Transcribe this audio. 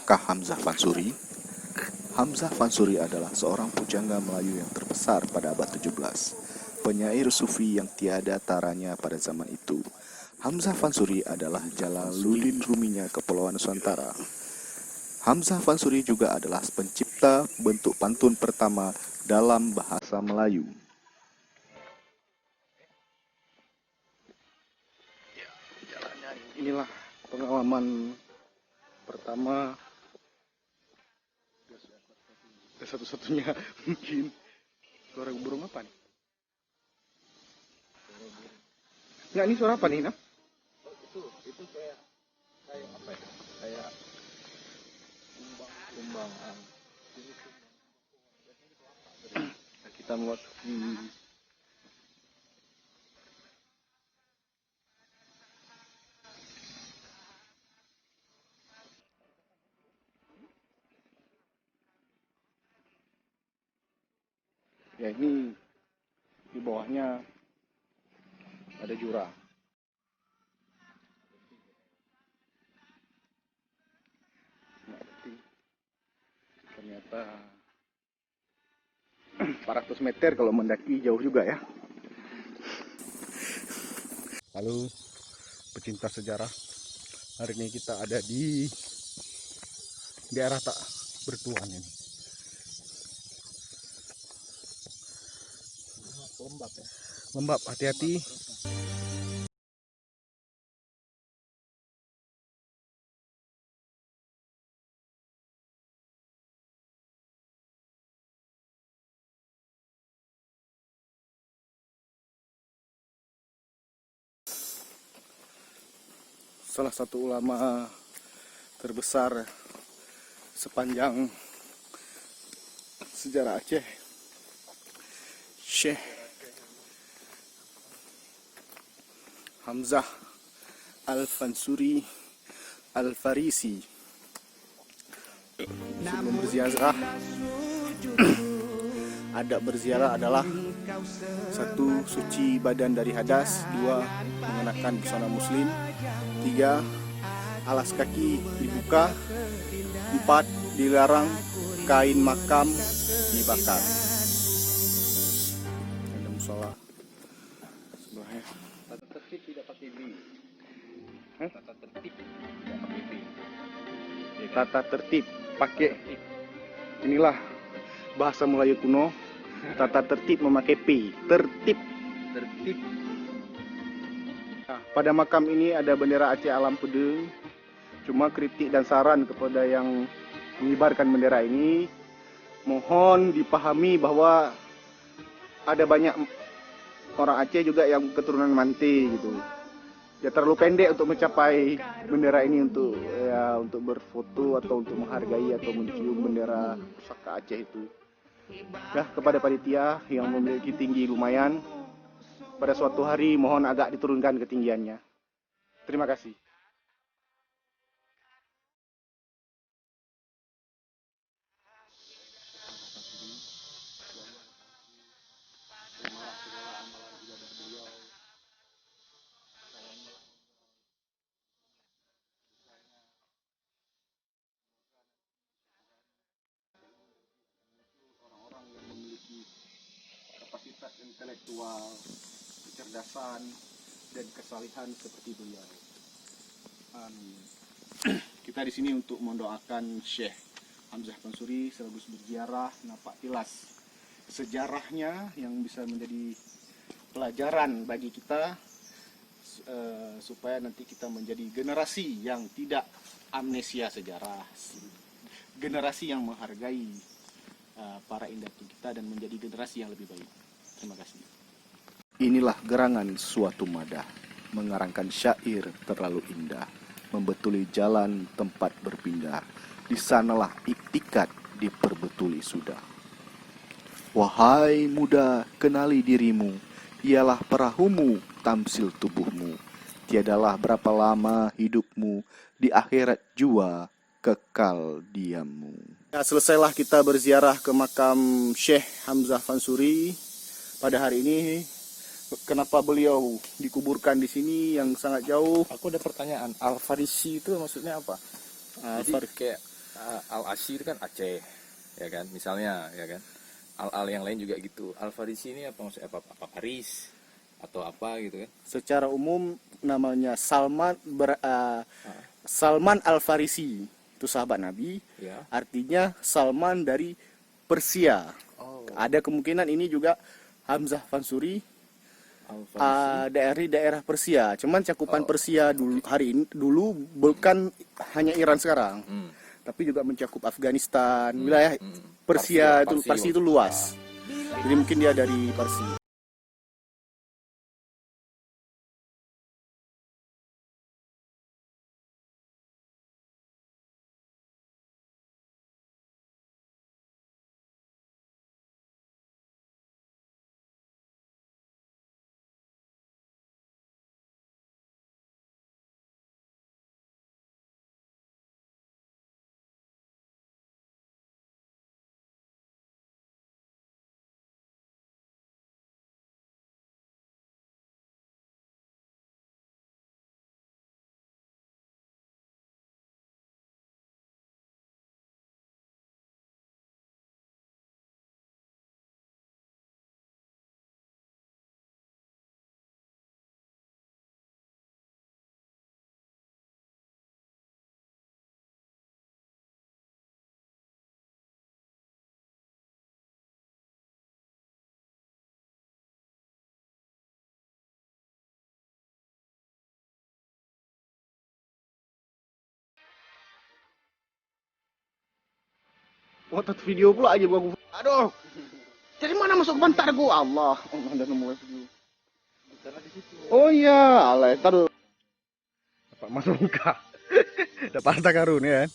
Siapakah Hamzah Fansuri? Hamzah Fansuri adalah seorang pujangga Melayu yang terbesar pada abad 17, penyair sufi yang tiada taranya pada zaman itu. Hamzah Fansuri adalah Jalaluddin Ruminya Kepulauan Nusantara. Hamzah Fansuri juga adalah pencipta bentuk pantun pertama dalam bahasa Melayu. Inilah pengalaman pertama satu-satunya mungkin. Suara burung apa nih? Nggak, ini suara apa nih, Nam? Itu kayak apa ya? Kayak kumbang. Kita memasuki ya, ini di bawahnya ada jurang. Nah, ternyata 400 meter kalau mendaki jauh juga ya. Halo pecinta sejarah, hari ini kita ada di daerah tak bertuan ini. Lembab ya. Lembab, hati-hati. Salah satu ulama terbesar sepanjang sejarah Aceh, Syekh Hamzah Al-Fansuri Al-Farisi. Sebelum berziarah, adab berziarah adalah 1. Suci badan dari hadas, 2. Mengenakan busana muslim, 3. Alas kaki dibuka, 4. Dilarang kain makam dibakar. Ada musola sebelahnya. Tata tertib tidak pakai B. Hah? Tata tertib tidak pakai B. Tata tertib pakai, inilah bahasa Melayu kuno. Tata tertib memakai P, tertib. Tertib. Nah, pada makam ini ada bendera Aceh Alam Pedeng. Cuma kritik dan saran kepada yang mengibarkan bendera ini, mohon dipahami bahwa ada banyak orang Aceh juga yang keturunan Mante gitu. Ya terlalu pendek untuk mencapai bendera ini untuk berfoto atau untuk menghargai atau mencium bendera pusaka Aceh itu. Ya, kepada panitia yang memiliki tinggi lumayan, pada suatu hari mohon agak diturunkan ketinggiannya. Terima kasih. Orang-orang yang memiliki kapasitas intelektual, kecerdasan, dan kesalihan seperti beliau. Amin. Kita di sini untuk mendoakan Syekh Hamzah Fansuri sekaligus berziarah, nampak tilas sejarahnya yang bisa menjadi pelajaran bagi kita, supaya nanti kita menjadi generasi yang tidak amnesia sejarah, generasi yang menghargai para indatu kita dan menjadi generasi yang lebih baik. Terima kasih. Inilah gerangan suatu madah, mengarangkan syair terlalu indah, membetuli jalan tempat berpindah, di sanalah iktikat diperbetuli sudah. Wahai muda, kenali dirimu, ialah perahumu, tamsil tubuhmu, tiadalah berapa lama hidupmu, di akhirat jua kekal diammu. Ya, selesailah kita berziarah ke makam Syekh Hamzah Fansuri pada hari ini. Kenapa beliau dikuburkan di sini yang sangat jauh? Aku ada pertanyaan. Al-Farisi itu maksudnya apa? Jadi, Kayak Al-Asy itu kan Aceh, ya kan? Misalnya, ya kan? Al-Al yang lain juga gitu. Al-Farisi ini apa maksudnya? Apa Paris atau apa gitu kan? Secara umum namanya Salman Al-Farisi. Itu sahabat Nabi. Ya. Artinya Salman dari Persia. Oh, Ada kemungkinan ini juga Hamzah Fansuri Al-Farisi. dari daerah Persia. Cuman cakupan Oh, Persia dulu hari ini dulu bukan hanya Iran sekarang, Hmm. tapi juga mencakup Afghanistan, wilayah hmm. Persia itu Parsi Parsi itu luas. Jadi mungkin dia dari Parsi. Foto video pula aja gua. Aduh. Dari mana masuk ke bentar gua? Allah. Oh, ada nemu video. Oh iya, alay. Taruh. Dapat masuk muka. Dapat harta karun ya kan?